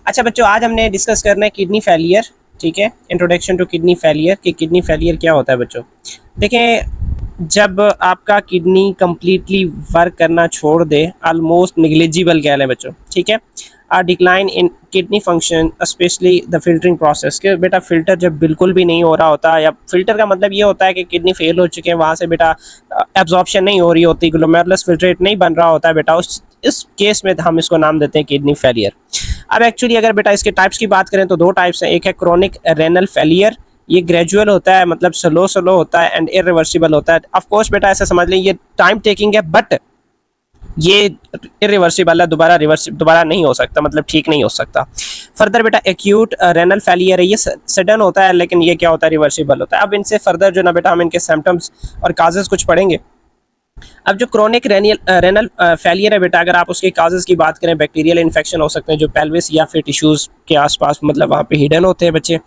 अच्छा बच्चों, आज हमने डिस्कस करना है किडनी फेलियर। ठीक है, इंट्रोडक्शन टू किडनी फेलियर कि किडनी फेलियर क्या होता है बच्चों। देखें, जब आपका किडनी कम्प्लीटली वर्क करना छोड़ दे, ऑलमोस्ट निग्लिजिबल कह लें बच्चों, ठीक है, uh decline in kidney function specially the filtering process के बेटा फिल्टर जब बिल्कुल भी नहीं हो रहा होता, या फिल्टर का मतलब ये होता है कि किडनी फेल हो चुके हैं, वहाँ से बेटा एब्जॉर्प्शन नहीं हो रही होती, ग्लोमेरुलस फिल्ट्रेट नहीं बन रहा होता है बेटा, उस इस केस में हम इसको नाम देते हैं किडनी फेलियर। अब एक्चुअली अगर बेटा इसके टाइप्स की बात करें तो दो टाइप्स हैं। एक है क्रोनिक रेनल फेलियर, ये ग्रेजुअल होता है, मतलब स्लो स्लो होता है, एंड इरिवर्सिबल होता है। ऑफ कोर्स बेटा ऐसा समझ लें ये टाइम टेकिंग है, बट ये इरिवर्सिबल है, दोबारा नहीं हो सकता, मतलब ठीक नहीं हो सकता। फर्दर बेटा एक्यूट रेनल फेलियर है, ये सडन होता है, लेकिन ये क्या होता है, रिवर्सिबल होता है। अब इनसे फर्दर जो ना बेटा हम इनके सिम्टम्स और काजेज कुछ पढ़ेंगे। अब जो क्रोनिक रेनल फेलियर है बेटा, अगर आप उसके काजेज की बात करें, बैक्टीरियल इन्फेक्शन हो सकते हैं जो पेल्विस या फिर टिश्यूज़ के आसपास, मतलब वहाँ पे हिडन होते हैं बच्चे,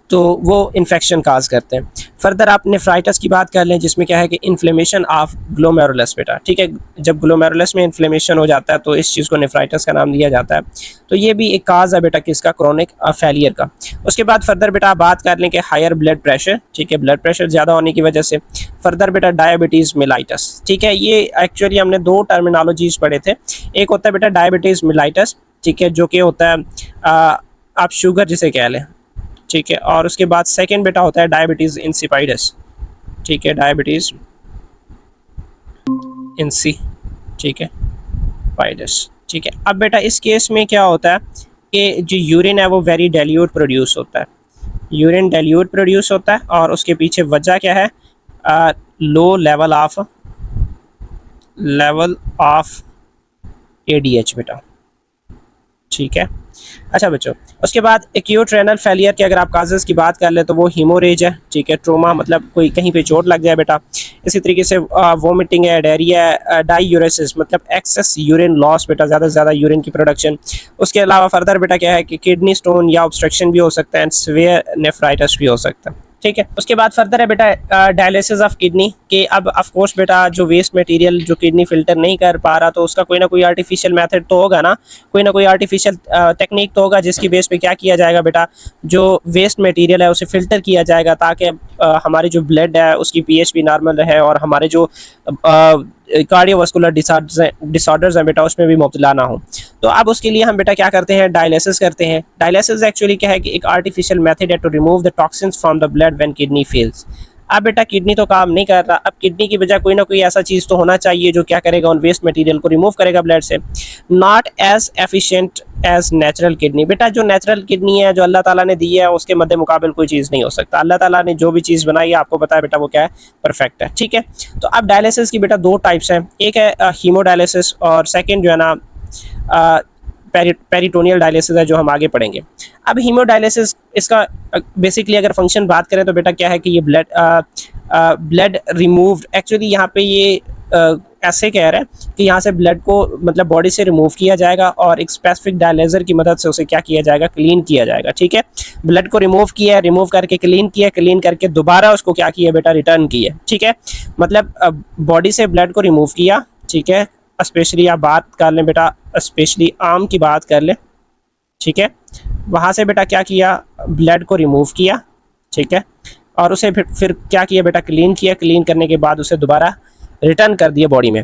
तो वो इन्फेक्शन काज करते हैं। फर्दर आप नेफ्राइटिस की बात कर लें, जिसमें क्या है कि इन्फ्लेमेशन ऑफ ग्लोमेरुलस बेटा, ठीक है, जब ग्लोमेरुलस में इन्फ्लेमेशन हो जाता है तो इस चीज़ को नेफ्राइटिस का नाम दिया जाता है। तो ये भी एक काज है बेटा किसका, क्रोनिक फेलियर का। उसके बाद फर्दर बेटा आप बात कर लें कि हायर ब्लड प्रेशर, ठीक है, ब्लड प्रेशर ज़्यादा होने की वजह से। फर्दर बेटा डायबिटीज़ मिलाइटस, ठीक है, ये एक्चुअली हमने दो टर्मिनोलॉजीज पढ़े थे। एक होता है बेटा डायबिटीज़ मिलाइटस, ठीक है, जो कि होता है आप शुगर जिसे कह लें, ठीक है, और उसके बाद सेकंड बेटा होता है डायबिटीज़ इंसिपाइडस, ठीक है, डायबिटीज़ इंसी, ठीक है, पाइडस, ठीक है। अब बेटा इस केस में क्या होता है कि जो यूरिन है वो वेरी डाइल्यूट प्रोड्यूस होता है, यूरिन डाइल्यूट प्रोड्यूस होता है, और उसके पीछे वजह क्या है, लो लेवल ऑफ एडीएच बेटा, ठीक है। अच्छा बच्चों, उसके बाद एक्यूट रेनल फेलियर के अगर आप काजेस की बात कर ले तो वो हीमोरेज है, ठीक है, ट्रोमा, मतलब कोई कहीं पे चोट लग जाए बेटा। इसी तरीके से वोमिटिंग है, डायरिया है, डाईयूरेसिस मतलब एक्सेस यूरिन लॉस बेटा, ज़्यादा से ज़्यादा यूरिन की प्रोडक्शन। उसके अलावा फर्दर बेटा क्या है कि किडनी स्टोन या ऑब्स्ट्रक्शन भी हो सकता है, एंड सीवियर नेफ्राइटिस भी हो सकता है, ठीक है। उसके बाद फर्दर है बेटा डायलिसिस ऑफ किडनी के। अब ऑफ कोर्स बेटा जो वेस्ट मटेरियल जो किडनी फिल्टर नहीं कर पा रहा, तो उसका कोई ना कोई आर्टिफिशियल मेथड तो होगा ना, कोई ना कोई आर्टिफिशियल टेक्निक तो होगा, जिसकी बेस पे क्या किया जाएगा बेटा, जो वेस्ट मटेरियल है उसे फिल्टर किया जाएगा, ताकि हमारी जो ब्लड है उसकी पीएच भी नॉर्मल रहे, और हमारे जो कार्डियोवास्कुलर डिसऑर्डर्स हैं बेटा उसमें भी मुब्तला ना हो। तो अब उसके लिए हम बेटा क्या करते हैं, डायलिसिस करते हैं। डायलिसिस एक्चुअली क्या है कि एक आर्टिफिशियल मेथड है to remove the toxins from the blood when kidney fails. अब बेटा किडनी तो काम नहीं कर रहा, अब किडनी की बजाय कोई ना कोई ऐसा चीज़ तो होना चाहिए जो क्या करेगा, उन वेस्ट मटेरियल को रिमूव करेगा ब्लड से। Not as efficient as natural kidney बेटा, जो नेचुरल किडनी है जो अल्लाह ताला ने दी है उसके मद्दे मुकाबल कोई चीज़ नहीं हो सकता। अल्लाह ताला ने जो भी चीज़ बनाई है आपको पता है बेटा वो क्या है, परफेक्ट है, ठीक है। तो अब डायलिसिस की बेटा दो टाइप्स हैं, एक है हीमोडायलिसिस, और सेकेंड जो है ना पेरिटोनियल डायलिसिस है, जो हम आगे पढ़ेंगे। अब हीमोडायलिसिस इसका बेसिकली अगर फंक्शन बात करें तो बेटा क्या है कि ये ब्लड रिमूव्ड, एक्चुअली यहाँ पे ये ऐसे कह रहा है कि यहाँ से ब्लड को मतलब बॉडी से रिमूव किया जाएगा, और एक स्पेसिफिक डायलेजर की मदद से उसे क्या किया जाएगा, क्लीन किया जाएगा, ठीक है। ब्लड को रिमूव किया, रिमूव करके क्लीन किया, क्लीन करके दोबारा उसको क्या किया बेटा, रिटर्न किया, ठीक है। मतलब बॉडी से ब्लड को रिमूव किया, ठीक है, स्पेशली आप बात कर लें बेटा, स्पेशली आर्म की बात कर लें, ठीक है, वहाँ से बेटा क्या किया, ब्लड को रिमूव किया, ठीक है, और उसे फिर क्या किया बेटा, क्लीन किया, क्लीन करने के बाद उसे दोबारा रिटर्न कर दिया बॉडी में।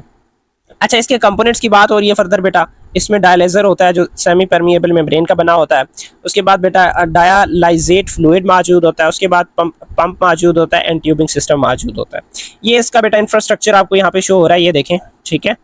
अच्छा, इसके कंपोनेंट्स की बात हो रही है फर्दर बेटा, इसमें डायलेजर होता है जो सेमी परमिएबल मेम्ब्रेन का बना होता है। उसके बाद बेटा डायालाइजेट फ्लूइड मौजूद होता है, उसके बाद पंप मौजूद होता है, एंड ट्यूबिंग सिस्टम मौजूद होता है। ये इसका बेटा इंफ्रास्ट्रक्चर आपको यहाँ पे शो हो रहा है, ये देखें, ठीक है।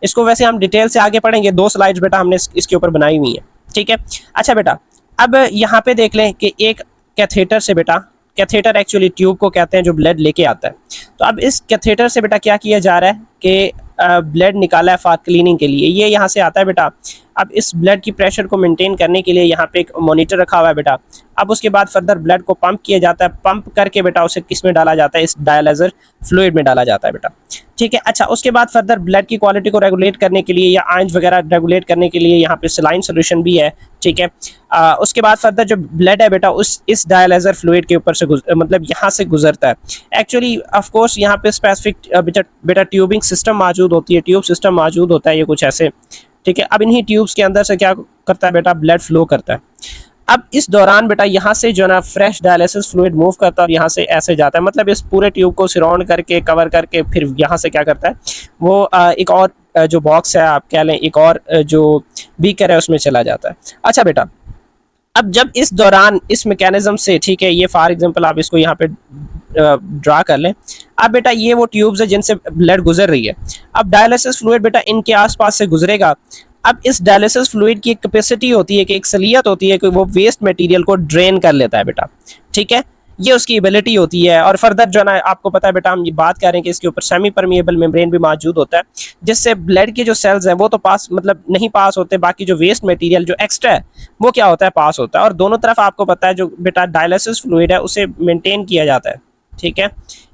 इसको वैसे हम डिटेल से आगे पढ़ेंगे, दो स्लाइड्स बेटा हमने इसके ऊपर बनाई हुई है, ठीक है। अच्छा बेटा, अब यहाँ पे देख लें कि एक कैथेटर से बेटा, कैथेटर एक्चुअली ट्यूब को कहते हैं जो ब्लड लेके आता है। तो अब इस कैथेटर से बेटा क्या किया जा रहा है कि ब्लड निकाला है फॉर क्लीनिंग के लिए, ये यहाँ से आता है बेटा। अब इस ब्लड की प्रेशर को मेंटेन करने के लिए यहाँ पे एक मॉनिटर रखा हुआ है बेटा। अब उसके बाद फर्दर ब्लड को पंप किया जाता है, पंप करके बेटा उसे किस में डाला जाता है, इस डायलाइजर फ्लूइड में डाला जाता है बेटा, ठीक है। अच्छा, उसके बाद फर्दर ब्लड की क्वालिटी को रेगुलेट करने के लिए या आयंस वगैरह रेगुलेट करने के लिए यहाँ पे सलाइन सोल्यूशन भी है, ठीक है। उसके बाद फर्दर जो ब्लड है बेटा उस इस डायलाइजर फ्लूइड के ऊपर से मतलब यहाँ से गुजरता है। एक्चुअली ऑफ कोर्स यहाँ पे स्पेसिफिक बेटा ट्यूबिंग सिस्टम मौजूद होती है, ट्यूब सिस्टम मौजूद होता है, ये कुछ ऐसे ठीक है। अब इन्हीं ट्यूब्स के अंदर से क्या करता है बेटा, ब्लड फ्लो करता है। अब इस दौरान बेटा यहाँ से जो है ना फ्रेश डायलिसिस फ्लूइड मूव करता है और यहाँ से ऐसे जाता है, मतलब इस पूरे ट्यूब को सराउंड करके कवर करके फिर यहाँ से क्या करता है वो एक और जो बॉक्स है आप कह लें, एक और जो बीकर है उसमें चला जाता है। अच्छा बेटा, अब जब इस दौरान इस मैकेनिज्म से, ठीक है, ये फॉर एग्जांपल आप इसको यहाँ पे ड्रा कर लें। अब बेटा ये वो ट्यूब्स है जिनसे ब्लड गुजर रही है। अब डायलिसिस फ्लूइड बेटा इनके आसपास से गुजरेगा। अब इस डायलिसिस फ्लूइड की एक कैपेसिटी होती है कि एक सलियत होती है कि वो वेस्ट मटेरियल को ड्रेन कर लेता है बेटा, ठीक है, ये उसकी एबिलिटी होती है। और फर्दर जो है ना आपको पता है बेटा, हम ये बात कर रहे हैं कि इसके ऊपर सेमी परमिएबल मेम्ब्रेन भी मौजूद होता है, जिससे ब्लड के जो सेल्स हैं वो तो पास मतलब नहीं पास होते, बाकी जो वेस्ट मटेरियल जो एक्स्ट्रा है वो क्या होता है, पास होता है। और दोनों तरफ आपको पता है जो बेटा डायलिसिस फ्लूइड है उसे मेंटेन किया जाता है, ठीक है,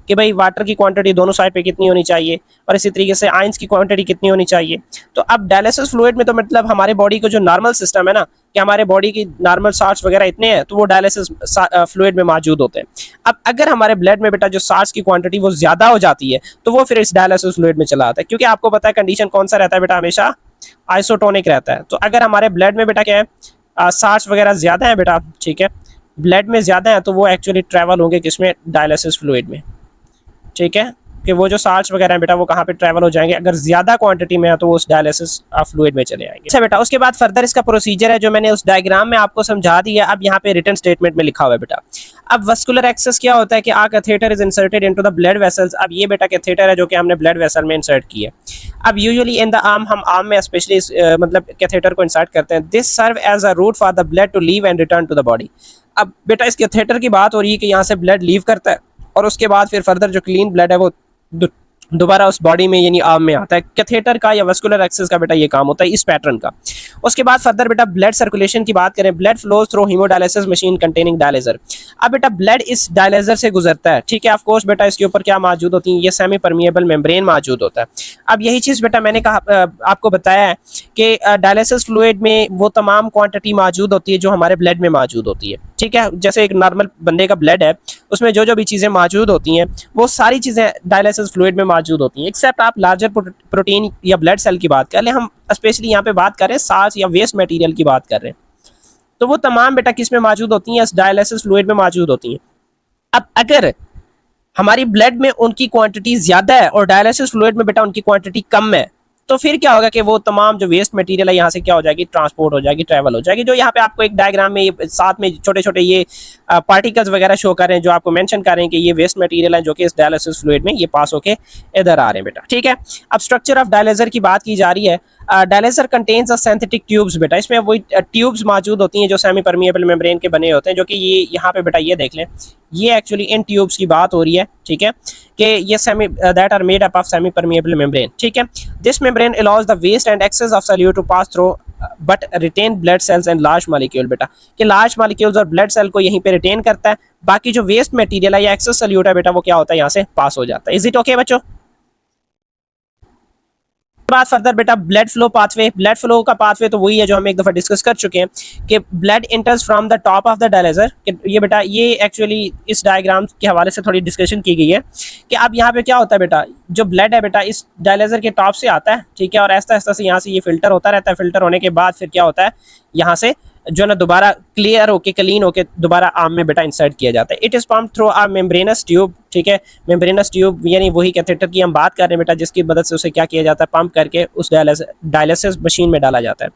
कि भाई वाटर की क्वांटिटी दोनों साइड पे कितनी होनी चाहिए और इसी तरीके से आयंस की क्वांटिटी कितनी होनी चाहिए। तो अब डायलिसिस फ्लूइड में तो मतलब हमारे बॉडी को जो नॉर्मल सिस्टम है ना, कि हमारे बॉडी की नॉर्मल साल्ट्स वगैरह इतने हैं तो वो डायलिसिस फ्लूइड में मौजूद होते हैं। अब अगर हमारे ब्लड में बेटा जो साल्ट्स की क्वांटिटी वो ज्यादा हो जाती है तो वो फिर इस डायलिसिस फ्लूइड में चला आता है, क्योंकि आपको पता है कंडीशन कौन सा रहता है बेटा, हमेशा आइसोटोनिक रहता है। तो अगर हमारे ब्लड में बेटा क्या है, साल्ट्स वगैरह ज्यादा है बेटा, ठीक है, ब्लड में ज्यादा है तो वो एक्चुअली ट्रैवल होंगे किसमें, डायलिसिस फ्लूइड में, ठीक है, कि वो जो साल्ट्स वगैरह हैं बेटा वो कहाँ पे ट्रैवल हो जाएंगे, अगर ज्यादा क्वांटिटी में है तो वो उस डायलिसिस फ्लूइड में चले आएंगे। अच्छा बेटा, उसके बाद फर्दर इसका प्रोसीजर है जो मैंने उस डायग्राम में आपको समझा दिया। अब यहाँ पे रिटन स्टेटमेंट में लिखा हुआ है बेटा। अब वस्कुलर एक्सेस क्या होता है कि uh catheter is inserted into the blood vessels. अब ये बेटा कैथेटर है जो कि हमने ब्लड वेसल में इंसर्ट की है। अब यूजुअली इन द आर्म, हम आर्म में स्पेशली मतलब कैथेटर को इंसर्ट करते हैं। This serve as a route for the blood to leave and return to the body. अब बेटा इस कैथेटर की बात हो रही है कि यहाँ से ब्लड लीव करता है और उसके बाद फिर फर्दर जो क्लीन ब्लड है वो दोबारा उस बॉडी में यानी आर्म में आता है। कैथेटर का या वस्कुलर एक्सेस का बेटा ये काम होता है इस पैटर्न का। उसके बाद फर्दर बेटा ब्लड सर्कुलेशन की बात करें, blood flows through haemodialysis machine containing dialyser. अब बेटा ब्लड इस डायलिजर से गुजरता है, ठीक है। ऑफ कोर्स बेटा इसके ऊपर क्या मौजूद होती है, ये सेमी परमिएबल मेम्ब्रेन मौजूद होता है। अब यही चीज़ बेटा मैंने कहा आपको बताया है कि डायलिसिस फ्लूइड में वो तमाम क्वांटिटी मौजूद होती है जो हमारे ब्लड में मौजूद होती है, ठीक है। जैसे एक नॉर्मल बंदे का ब्लड है उसमें जो जो भी चीज़ें मौजूद होती हैं वो सारी चीज़ें डायलिसिस फ्लूइड में मौजूद होती हैं, एक्सेप्ट आप लार्जर प्रोटीन या ब्लड सेल की बात कर लें। हम स्पेशली यहाँ पे बात कर रहे हैं साल्ट्स या वेस्ट मटेरियल की बात कर रहे हैं, तो वो तमाम बेटा किस में मौजूद होती हैं, इस डायलिसिस फ्लूइड में मौजूद होती हैं। अब अगर हमारी ब्लड में उनकी क्वांटिटी ज्यादा है और डायलिसिस फ्लूइड में बेटा उनकी क्वांटिटी कम है, तो फिर क्या होगा कि वो तमाम जो वेस्ट मटेरियल है यहाँ से क्या हो जाएगी, ट्रांसपोर्ट हो जाएगी, ट्रैवल हो जाएगी। जो यहाँ पे आपको एक डायग्राम में साथ में छोटे छोटे ये पार्टिकल्स वगैरह शो कर रहे हैं जो आपको मेंशन कर रहे हैं कि ये वेस्ट मटेरियल है जो कि इस डायलिसिस फ्लूइड में ये पास होके इधर आ रहे हैं बेटा, ठीक है। अब स्ट्रक्चर ऑफ डायलिजर की बात की जा रही है। डायलिजर कंटेन्स सिंथेटिक ट्यूब्स बेटा, इसमें वही ट्यूब्स मौजूद होती हैं जो सेमी परमिएबल मेम्ब्रेन के बने होते हैं, जो कि ये यहाँ पे बेटा ये देख लें, ये एक्चुअली इन ट्यूब्स की बात हो रही है, ठीक है, कि ये semi that are made up of semi permeable membrane, ठीक है। This membrane allows the waste and excess of solute to pass through but retain blood cells and large molecule बेटा, कि लार्ज मॉलिक्यूल्स और ब्लड सेल को यहीं पे retain करता है, बाकी जो वेस्ट मटेरियल है या एक्सेस सॉल्यूट है बेटा वो क्या होता है, यहाँ से पास हो जाता है। इज इट ओके बच्चों? बात फर्दर बेटा blood flow pathway. Blood flow का पाथवे तो वही है जो हम एक दफा डिस्कस कर चुके हैं कि blood enters from the top of the dialyser. ये बेटा ये एक्चुअली इस डायग्राम के हवाले से थोड़ी डिस्कशन की गई है कि अब यहाँ पे क्या होता है बेटा, जो ब्लड है बेटा इस डायलिजर के टॉप से आता है, ठीक है, और आहिस्ता आहिस्ता से यहाँ से ये फिल्टर होता रहता है। फिल्टर होने के बाद फिर क्या होता है, यहाँ से जो ना दोबारा क्लियर होके क्लीन होके दोबारा आर्म में बेटा इंसर्ट किया जाता है। It is pump through a membranous tube, ठीक है। मेम्ब्रेनस ट्यूब यानी वही कैथेटर की हम बात कर रहे हैं बेटा, जिसकी मदद से उसे क्या किया जाता है, पंप करके उस डायलिसिस मशीन में डाला जाता है।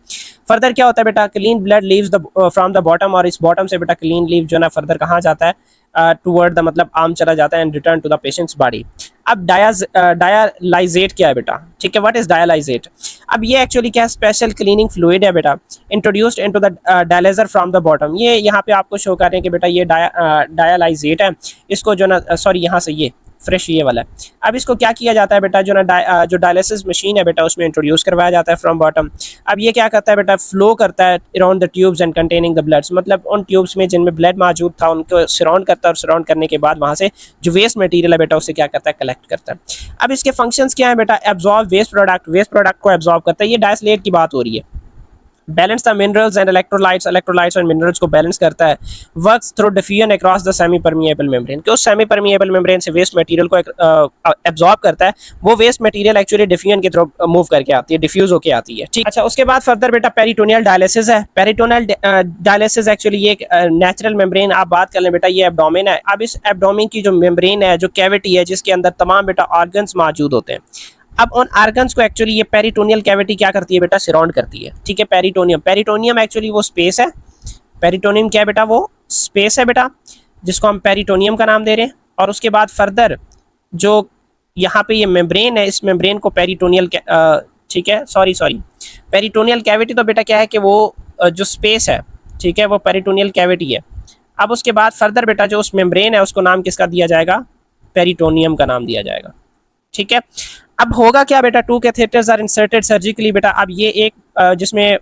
फर्दर क्या होता है बेटा, clean blood leaves the from the bottom, और इस बॉटम से बेटा क्लीन लीव जो ना फर्दर कहाँ जाता है, टूवर्ड द मतलब आर्म चला जाता है and return to the patient's body. अब डायलाइजेट क्या है बेटा, ठीक है, व्हाट इज डायलाइजेट? अब ये एक्चुअली क्या स्पेशल क्लीनिंग फ्लूइड है बेटा, introduced into the dialyser from the bottom. ये यहाँ पे आपको शो कर रहे हैं कि बेटा ये डायलाइजेट है, इसको जो ना सॉरी यहाँ से ये फ्रेश ये वाला है। अब इसको क्या किया जाता है बेटा, जो ना जो डायलिसिस मशीन है बेटा उसमें इंट्रोड्यूस करवाया जाता है फ्रॉम बॉटम। अब ये क्या करता है बेटा, फ्लो करता है around the tubes and containing the bloods, मतलब उन ट्यूब्स में जिनमें ब्लड मौजूद था उनको सराउंड करता है, और सराउंड करने के बाद वहाँ से जो वेस्ट मटेरियल है बेटा उसे क्या करता है, कलेक्ट करता है। अब इसके फंक्शंस क्या है बेटा, absorb waste product, waste product को एब्जॉर्ब करता है। ये डायसलेट की बात हो रही है, balance the minerals and electrolytes and minerals को बैलेंस करता है, works through diffusion across the semi permeable membrane, कि उस सेमी परमिएबल मेम्ब्रेन से वेस्ट मटेरियल को एब्जॉर्ब करता है, वो वेस्ट मटेरियल एक्चुअली डिफ्यूजन के थ्रू मूव करके आती है, डिफ्यूज होके आती है, ठीक। अच्छा, उसके बाद फर्दर बेटा पेरिटोनियल डायलिसिस है। पेरिटोनियल डायलिसिस एक्चुअली ये एक नेचुरल मेम्ब्रेन, आप बात कर लें बेटा, ये एब्डोमेन है। अब इस एब्डोमेन की जो मेम्ब्रेन है, जो कैविटी है, जिसके अंदर तमाम बेटा ऑर्गन्स मौजूद होते हैं, अब उन आर्गन्स को एक्चुअली ये पेरिटोनियल कैविटी क्या करती है बेटा, सराउंड करती है, ठीक है। पेरिटोनियम एक्चुअली वो स्पेस है, पेरिटोनियम क्या है बेटा, वो स्पेस है बेटा, जिसको हम पेरिटोनियम का नाम दे रहे हैं। और उसके बाद फर्दर जो यहाँ पे ये मेम्ब्रेन है, इस मेम्ब्रेन को पेरिटोनियल, ठीक है, सॉरी पेरिटोनियल कैविटी तो बेटा क्या है कि वो जो स्पेस है, ठीक है, वो पेरिटोनियल कैविटी है। अब उसके बाद फर्दर बेटा जो उस मेम्ब्रेन है उसको नाम किसका दिया जाएगा, पेरिटोनियम का नाम दिया जाएगा, ठीक है। अब होगा क्या बेटा, two catheters are inserted surgically बेटा। अब ये एक जिसमें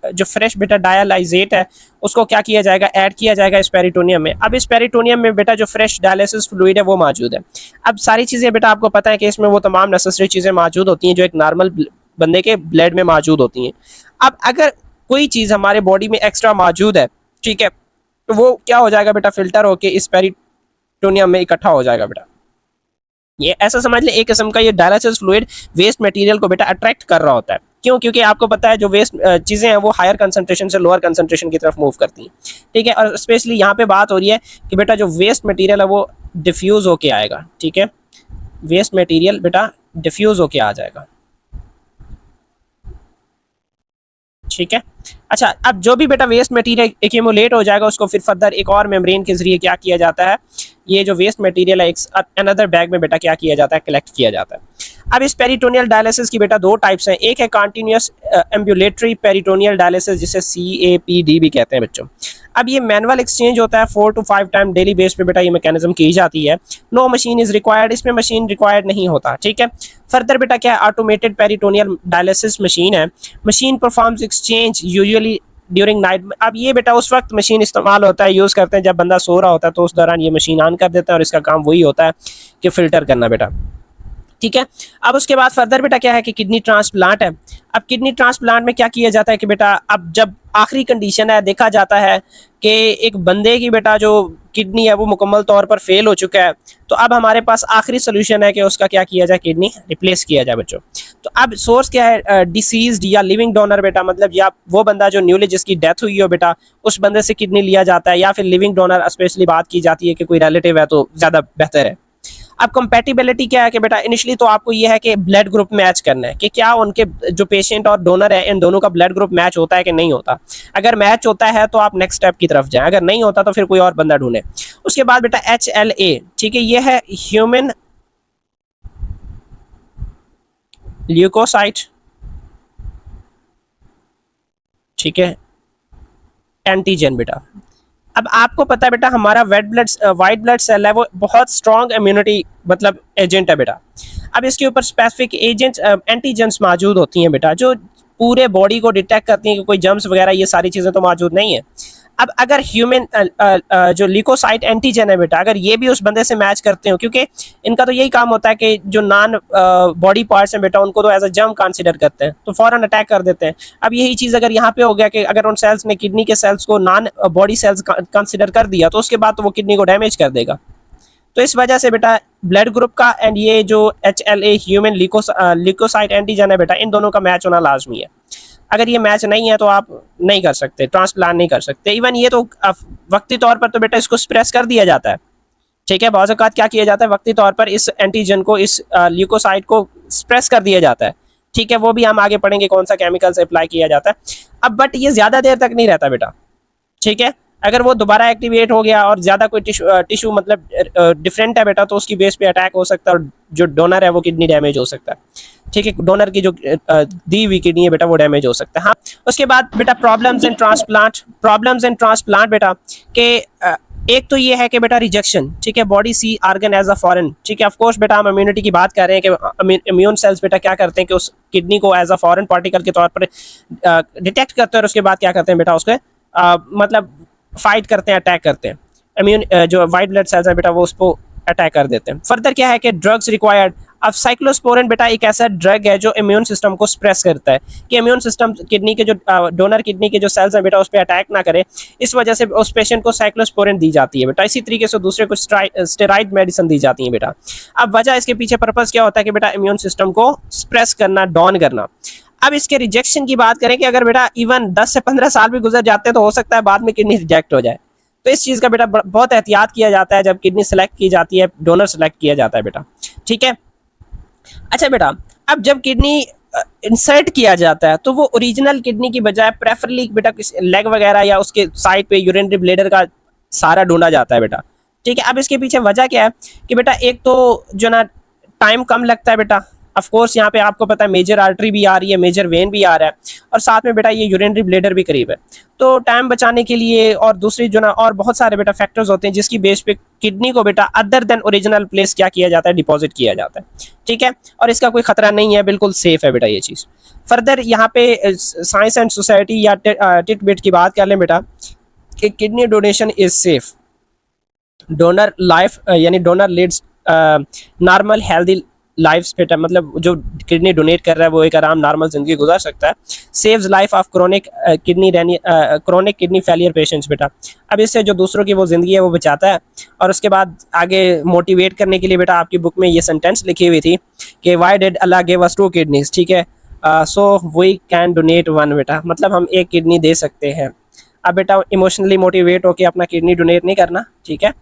जो फ्रेश बेटा डायलाइजेट है उसको क्या किया जाएगा, ऐड किया जाएगा इस पेरिटोनियम में। अब इस पेरिटोनियम में बेटा जो फ्रेश डायलिसिस फ्लूइड है वो मौजूद है। अब सारी चीज़ें बेटा आपको पता है कि इसमें वो तमाम नेसेसरी चीज़ें मौजूद होती हैं जो एक नॉर्मल बंदे के ब्लड में मौजूद होती हैं। अब अगर कोई चीज़ हमारे बॉडी में एक्स्ट्रा मौजूद है, ठीक है, तो वो क्या हो जाएगा बेटा, फिल्टर होके इस पेरिटोनियम में इकट्ठा हो जाएगा बेटा। ये ऐसा समझ ले एक किस्म का ये डायलिसिस फ्लूइड वेस्ट मटेरियल को बेटा अट्रैक्ट कर रहा होता है। क्यों? क्योंकि आपको पता है जो वेस्ट चीज़ें हैं वो हायर कंसंट्रेशन से लोअर कंसंट्रेशन की तरफ मूव करती हैं, ठीक है। और स्पेशली यहाँ पे बात हो रही है कि बेटा जो वेस्ट मटेरियल है वो डिफ्यूज़ होके आएगा, ठीक है, वेस्ट मटेरियल बेटा डिफ्यूज़ होके आ जाएगा, ठीक है। अच्छा, अब जो भी बेटा वेस्ट मटेरियल एक्यूमुलेट हो जाएगा उसको फिर फर्दर एक और मेम्ब्रेन के जरिए क्या किया जाता है, ये जो वेस्ट मटेरियल है एक अनदर बैग में बेटा क्या किया जाता है, कलेक्ट किया जाता है। अब इस पेरिटोनियल डायलिसिस की बेटा दो टाइप्स हैं, एक है कॉन्टिन्यूस एम्बुलेटरी पेरिटोनियल डायलिसिस जिसे CAPD भी कहते हैं बच्चों। अब ये मैनुअल एक्सचेंज होता है 4 to 5 टाइम डेली बेस पे बेटा ये मैकेनिज्म की जाती है। नो मशीन इज रिक्वायर्ड, इसमें मशीन रिक्वायर्ड नहीं होता, ठीक है। फर्दर बेटा क्या है, ऑटोमेटेड पेरिटोनियल डायलिसिस मशीन है। Machine performs exchange usually during night. अब ये बेटा उस वक्त मशीन इस्तेमाल होता है, यूज़ करते हैं जब बंदा सो रहा होता है, तो उस दौरान ये मशीन ऑन कर देता है और इसका काम वही होता है कि फ़िल्टर करना बेटा, ठीक है। अब उसके बाद फर्दर बेटा क्या है कि किडनी ट्रांसप्लांट है। अब किडनी ट्रांसप्लांट में क्या किया जाता है कि बेटा अब जब आखिरी कंडीशन है, देखा जाता है कि एक बंदे की बेटा जो किडनी है वो मुकम्मल तौर पर फेल हो चुका है, तो अब हमारे पास आखिरी सोल्यूशन है कि उसका क्या किया जाए, किडनी रिप्लेस किया जाए बच्चों। तो अब सोर्स क्या है, डिसीज्ड या लिविंग डोनर बेटा, मतलब या वो बंदा जो न्यूली जिसकी डेथ हुई हो बेटा, उस बंदे से किडनी लिया जाता है, या फिर लिविंग डोनर स्पेशली बात की जाती है कि कोई रिलेटिव है तो ज़्यादा बेहतर है। अब कंपैटिबिलिटी क्या है कि बेटा इनिशियली तो आपको ये है कि ब्लड ग्रुप मैच करना है कि क्या उनके जो पेशेंट और डोनर है इन दोनों का ब्लड ग्रुप मैच होता है कि नहीं होता। अगर मैच होता है तो आप नेक्स्ट स्टेप की तरफ जाएं, अगर नहीं होता तो फिर कोई और बंदा ढूंढें। उसके बाद बेटा HLA, ठीक है, ये है ह्यूमन ल्यूकोसाइट, ठीक है, एंटीजन बेटा। अब आपको पता है बेटा हमारा वाइट ब्लड सेल है वो बहुत स्ट्रॉन्ग इम्यूनिटी मतलब एजेंट है बेटा। अब इसके ऊपर स्पेसिफिक एजेंट्स एंटीजेंस मौजूद होती हैं बेटा जो पूरे बॉडी को डिटेक्ट करती हैं कि कोई जम्स वगैरह ये सारी चीज़ें तो मौजूद नहीं है। अब अगर ह्यूमन जो ल्यूकोसाइट एंटीजन है बेटा, अगर ये भी उस बंदे से मैच करते हो, क्योंकि इनका तो यही काम होता है कि जो नॉन बॉडी पार्ट्स हैं बेटा उनको तो एज अ जम कंसिडर करते हैं, तो फौरन अटैक कर देते हैं। अब यही चीज़ अगर यहाँ पे हो गया कि अगर उन सेल्स ने किडनी के सेल्स को नॉन बॉडी सेल्स कंसिडर कर दिया तो उसके बाद तो वो किडनी को डैमेज कर देगा। तो इस वजह से बेटा ब्लड ग्रुप का एंड ये जो HLA ह्यूमन ल्यूकोसाइट एंटीजन है बेटा, इन दोनों का मैच होना लाजमी है। अगर ये मैच नहीं है तो आप नहीं कर सकते, ट्रांसप्लांट नहीं कर सकते। इवन ये तो वक्ती तौर पर तो बेटा इसको स्प्रेस कर दिया जाता है, ठीक है। बहुत औक़ात क्या किया जाता है, वक्ती तौर पर इस एंटीजन को, इस ल्यूकोसाइट को स्प्रेस कर दिया जाता है, ठीक है। वो भी हम आगे पढ़ेंगे कौन सा केमिकल से अप्लाई किया जाता है। अब बट ये ज़्यादा देर तक नहीं रहता बेटा, ठीक है। अगर वो दोबारा एक्टिवेट हो गया और ज़्यादा कोई टिश्यू मतलब डिफरेंट है बेटा तो उसकी बेस पे अटैक हो सकता है और जो डोनर है वो किडनी डैमेज हो सकता है, ठीक है। डोनर की जो दी हुई किडनी है बेटा वो डैमेज हो सकता है। हाँ, उसके बाद बेटा प्रॉब्लम्स एंड ट्रांसप्लांट बेटा के एक तो ये है कि बेटा रिजेक्शन, ठीक है, body see organ as a foreign, ठीक है। ऑफ कोर्स बेटा हम इम्यूनिटी की बात कर रहे हैं कि इम्यून सेल्स बेटा क्या करते हैं कि उस किडनी को एज अ फॉरेन पार्टिकल के तौर पर डिटेक्ट करते हैं और उसके बाद क्या करते हैं बेटा उसके मतलब फाइट करते हैं, अटैक करते हैं। जो वाइट ब्लड सेल्स है बेटा वो उसको अटैक कर देते हैं। फर्दर क्या है कि ड्रग्स रिक्वायर्ड अब साइक्लोस्पोरिन बेटा एक ऐसा ड्रग है जो इम्यून सिस्टम को सप्रेस करता है कि इम्यून सिस्टम किडनी के जो डोनर किडनी के जो सेल्स हैं बेटा उस पर अटैक ना करे, इस वजह से उस पेशेंट को साइक्लोस्पोरिन दी जाती है बेटा। इसी तरीके से दूसरे कुछ स्टेरॉइड मेडिसिन दी जाती है बेटा। अब वजह इसके पीछे पर्पस क्या होता है कि बेटा इम्यून सिस्टम को सप्रेस करना, डाउन करना। अब इसके रिजेक्शन की बात करें कि अगर बेटा इवन 10 से 15 साल भी गुजर जाते हैं तो हो सकता है बाद में किडनी रिजेक्ट हो जाए। तो इस चीज़ का बेटा बहुत एहतियात किया जाता है जब किडनी सेलेक्ट की जाती है, डोनर सेलेक्ट किया जाता है बेटा। ठीक है। अच्छा बेटा, अब जब किडनी इंसर्ट किया जाता है तो वो ओरिजिनल किडनी की बजाय प्रेफरली बेटा लेग वगैरह या उसके साइड पे यूरिनरी ब्लेडर का सहारा ढूंढा जाता है बेटा। ठीक है। अब इसके पीछे वजह क्या है कि बेटा एक तो जो ना टाइम कम लगता है बेटा। ऑफ कोर्स यहाँ पे आपको पता है मेजर आर्टरी भी आ रही है, मेजर वेन भी आ रहा है, और साथ में बेटा ये यूरिनरी ब्लेडर भी करीब है। तो टाइम बचाने के लिए और दूसरी जो ना और बहुत सारे बेटा फैक्टर्स होते हैं जिसकी बेस पे किडनी को बेटा अदर देन ओरिजिनल प्लेस क्या किया जाता है, डिपॉजिट किया जाता है। ठीक है। और इसका कोई खतरा नहीं है, बिल्कुल सेफ है बेटा ये चीज़। फर्दर यहाँ पे साइंस एंड सोसाइटी या टिट बिट की बात कर लें बेटा कि kidney donation is safe. Donor life यानी donor leads normal healthy life बेटा, मतलब जो किडनी डोनेट कर रहा है वो एक आराम नॉर्मल जिंदगी गुजार सकता है। Saves life of chronic kidney failure patients बेटा। अब इससे जो दूसरों की वो ज़िंदगी है वो बचाता है। और उसके बाद आगे मोटिवेट करने के लिए बेटा आपकी बुक में ये सेंटेंस लिखी हुई थी कि why did Allah give us 2 kidneys. ठीक है। सो वी कैन डोनेट 1 बेटा, मतलब हम एक किडनी दे सकते हैं। अब बेटा इमोशनली मोटिवेट होकर अपना किडनी डोनेट नहीं करना। ठीक है।